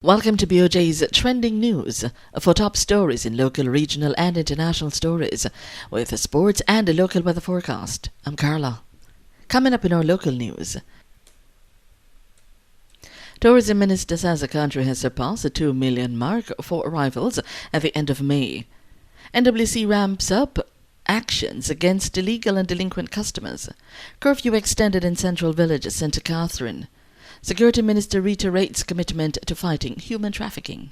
Welcome to BOJ's Trending News for top stories in local, regional and international stories with sports and a local weather forecast. I'm Carla. Coming up in our local news. Tourism Minister says the country has surpassed the 2 million mark for arrivals at the end of May. NWC ramps up actions against illegal and delinquent customers. Curfew extended in Central Village, St. Catherine. Security Minister reiterates commitment to fighting human trafficking.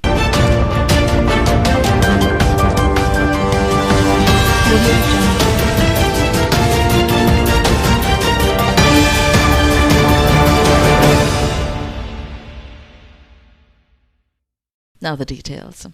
Now the details.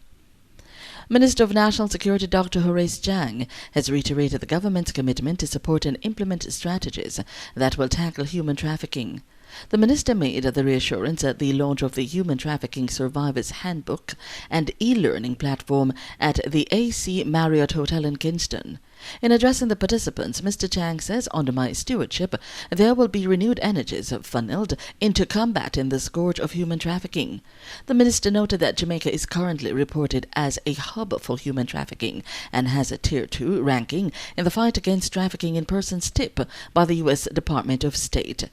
Minister of National Security Dr. Horace Jang has reiterated the government's commitment to support and implement strategies that will tackle human trafficking. The minister made the reassurance at the launch of the Human Trafficking Survivors Handbook and e-learning platform at the AC Marriott Hotel in Kingston. In addressing the participants, Mr. Chang says, under my stewardship, there will be renewed energies funneled into combating the scourge of human trafficking. The minister noted that Jamaica is currently reported as a hub for human trafficking and has a Tier 2 ranking in the fight against trafficking in persons tip by the U.S. Department of State.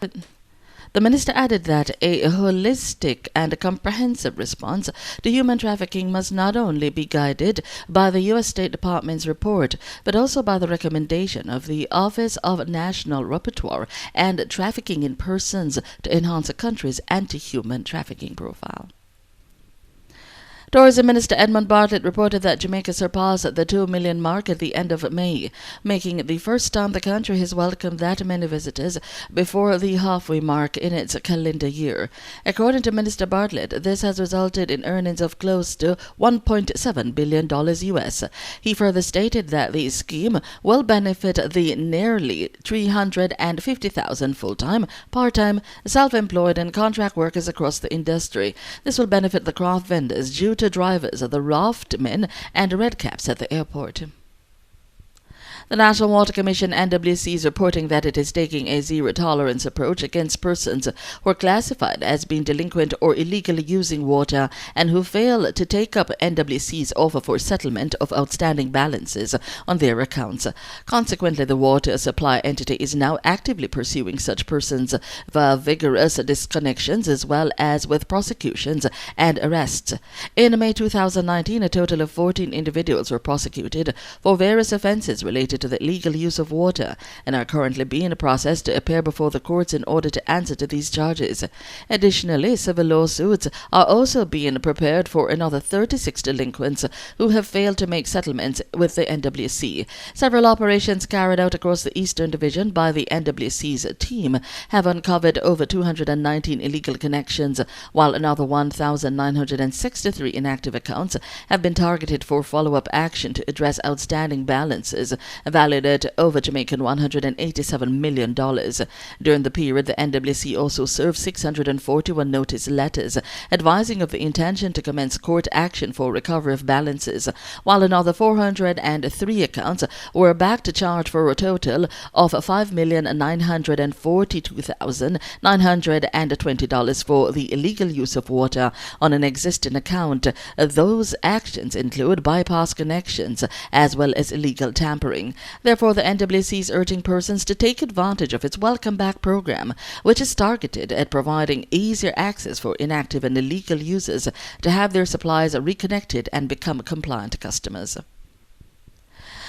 The minister added that a holistic and comprehensive response to human trafficking must not only be guided by the U.S. State Department's report, but also by the recommendation of the Office of National Repertoire and Trafficking in Persons to enhance the country's anti-human trafficking profile. Tourism Minister Edmund Bartlett reported that Jamaica surpassed the 2 million mark at the end of May, making it the first time the country has welcomed that many visitors before the halfway mark in its calendar year. According to Minister Bartlett, this has resulted in earnings of close to $1.7 billion US. He further stated that the scheme will benefit the nearly 350,000 full-time, part-time, self-employed and contract workers across the industry. This will benefit the craft vendors, jute drivers, the raft men and redcaps at the airport. The National Water Commission (NWC) is reporting that it is taking a zero-tolerance approach against persons who are classified as being delinquent or illegally using water and who fail to take up NWC's offer for settlement of outstanding balances on their accounts. Consequently, the water supply entity is now actively pursuing such persons via vigorous disconnections as well as with prosecutions and arrests. In May 2019, a total of 14 individuals were prosecuted for various offences related to the illegal use of water and are currently being processed to appear before the courts in order to answer to these charges. Additionally, civil lawsuits are also being prepared for another 36 delinquents who have failed to make settlements with the NWC. Several operations carried out across the Eastern Division by the NWC's team have uncovered over 219 illegal connections, while another 1,963 inactive accounts have been targeted for follow-up action to address outstanding balances valued at over Jamaican $187 million. During the period, the NWC also served 641 notice letters advising of the intention to commence court action for recovery of balances, while another 403 accounts were back to charge for a total of $5,942,920 for the illegal use of water on an existing account. Those actions include bypass connections as well as illegal tampering. Therefore, the NWC is urging persons to take advantage of its Welcome Back program, which is targeted at providing easier access for inactive and illegal users to have their supplies reconnected and become compliant customers.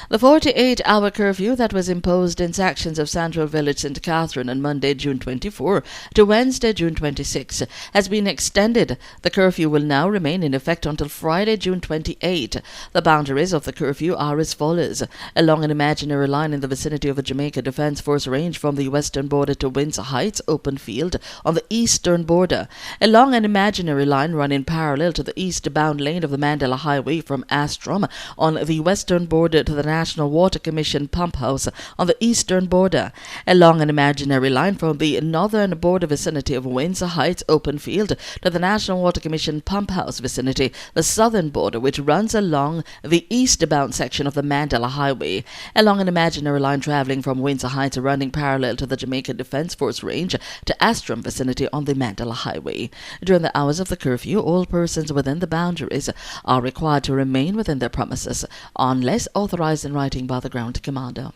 The 48-hour curfew that was imposed in sections of Central Village, St. Catherine on Monday, June 24 to Wednesday, June 26 has been extended. The curfew will now remain in effect until Friday, June 28. The boundaries of the curfew are as follows. Along an imaginary line in the vicinity of the Jamaica Defence Force range from the western border to Windsor Heights open field on the eastern border. Along an imaginary line running parallel to the eastbound lane of the Mandela Highway from Astrom on the western border to the National Water Commission pump house on the eastern border. Along an imaginary line from the northern border vicinity of Windsor Heights open field to the National Water Commission pump house vicinity, the southern border, which runs along the eastbound section of the Mandela Highway. Along an imaginary line traveling from Windsor Heights running parallel to the Jamaica Defence Force range to Astrum vicinity on the Mandela Highway. During the hours of the curfew, all persons within the boundaries are required to remain within their premises unless authorized in writing by the ground commander.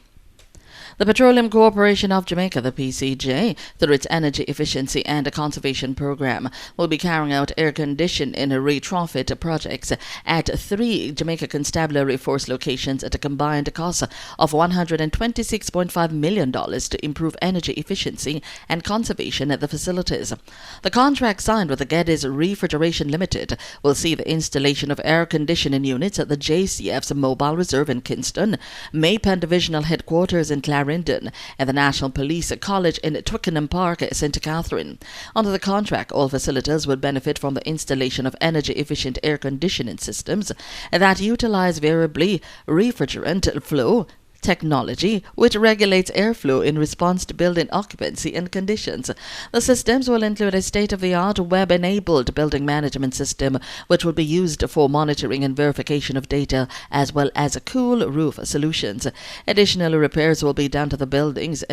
The Petroleum Corporation of Jamaica, the PCJ, through its Energy Efficiency and Conservation Program, will be carrying out air condition and retrofit projects at 3 Jamaica Constabulary Force locations at a combined cost of $126.5 million to improve energy efficiency and conservation at the facilities. The contract signed with the Geddes Refrigeration Limited will see the installation of air conditioning units at the JCF's Mobile Reserve in Kingston, Maypen Divisional Headquarters in Clarendon, and the National Police College in Twickenham Park, St. Catherine. Under the contract, all facilities would benefit from the installation of energy-efficient air conditioning systems that utilize variably refrigerant flow technology, which regulates airflow in response to building occupancy and conditions. The systems will include a state-of-the-art web-enabled building management system, which will be used for monitoring and verification of data, as well as cool roof solutions. Additional repairs will be done to the building's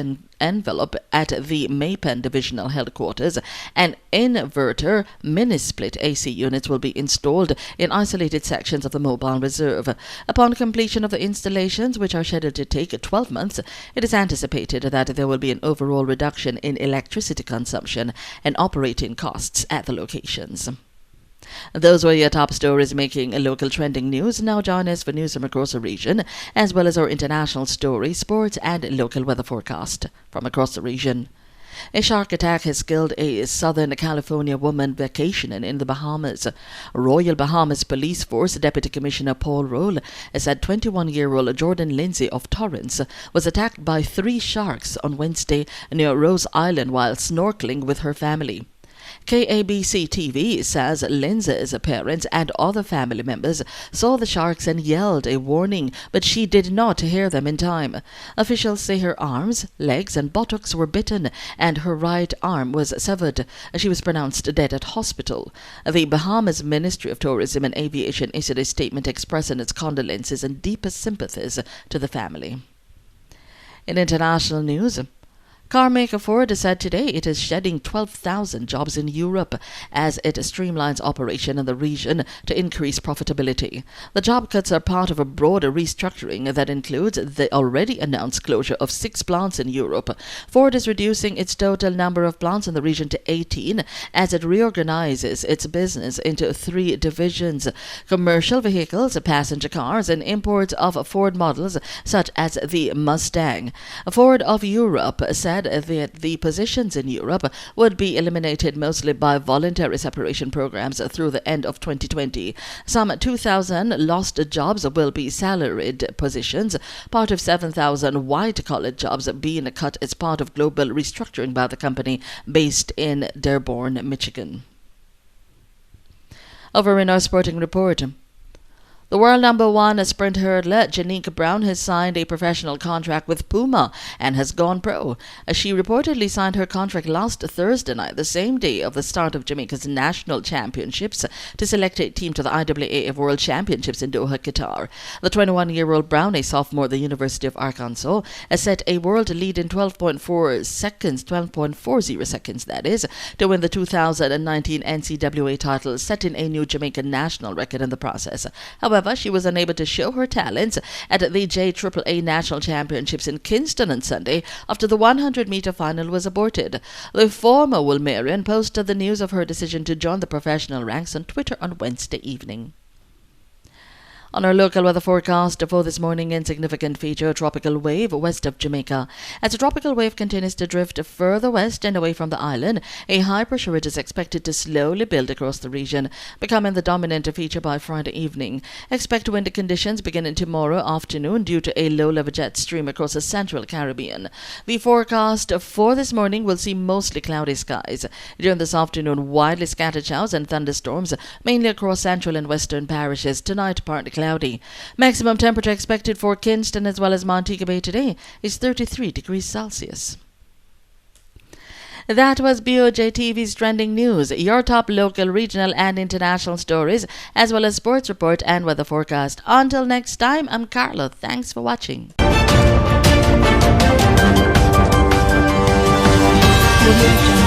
envelope at the Maypen Divisional Headquarters. An inverter mini-split AC units will be installed in isolated sections of the Mobile Reserve. Upon completion of the installations, which are scheduled to take 12 months, it is anticipated that there will be an overall reduction in electricity consumption and operating costs at the locations. Those were your top stories making local trending news. Now join us for news from across the region, as well as our international stories, sports, and local weather forecast from across the region. A shark attack has killed a Southern California woman vacationing in the Bahamas. Royal Bahamas Police Force Deputy Commissioner Paul Roll said 21-year-old Jordan Lindsay of Torrance was attacked by 3 sharks on Wednesday near Rose Island while snorkeling with her family. KABC-TV says Lindsay's parents and other family members saw the sharks and yelled a warning, but she did not hear them in time. Officials say her arms, legs, and buttocks were bitten, and her right arm was severed. She was pronounced dead at hospital. The Bahamas Ministry of Tourism and Aviation issued a statement expressing its condolences and deepest sympathies to the family. In international news, car maker Ford said today it is shedding 12,000 jobs in Europe as it streamlines operation in the region to increase profitability. The job cuts are part of a broader restructuring that includes the already announced closure of 6 plants in Europe. Ford is reducing its total number of plants in the region to 18 as it reorganizes its business into 3 divisions: commercial vehicles, passenger cars, and imports of Ford models such as the Mustang. Ford of Europe said that the positions in Europe would be eliminated mostly by voluntary separation programs through the end of 2020. Some 2,000 lost jobs will be salaried positions, part of 7,000 white-collar jobs being cut as part of global restructuring by the company based in Dearborn, Michigan. Over in our sporting report, the world number 1 sprint hurdler Janique Brown has signed a professional contract with Puma and has gone pro. She reportedly signed her contract last Thursday night, the same day of the start of Jamaica's national championships, to select a team to the IAAF World Championships in Doha, Qatar. The 21-year-old Brown, a sophomore at the University of Arkansas, has set a world lead in 12.40 seconds, that is, to win the 2019 NCAA title, setting a new Jamaican national record in the process. However, she was unable to show her talents at the JAAA National Championships in Kingston on Sunday after the 100-meter final was aborted. The former Wilmerian posted the news of her decision to join the professional ranks on Twitter on Wednesday evening. On our local weather forecast for this morning, insignificant feature, a tropical wave west of Jamaica. As the tropical wave continues to drift further west and away from the island, a high pressure ridge is expected to slowly build across the region, becoming the dominant feature by Friday evening. Expect windy conditions beginning tomorrow afternoon due to a low-level jet stream across the central Caribbean. The forecast for this morning will see mostly cloudy skies. During this afternoon, widely scattered showers and thunderstorms, mainly across central and western parishes. Tonight, partly cloudy cloudy. Maximum temperature expected for Kingston as well as Montego Bay today is 33 degrees Celsius. That was BOJTV's Trending News, your top local, regional and international stories, as well as sports report and weather forecast. Until next time, I'm Carlo. Thanks for watching. BOJTV.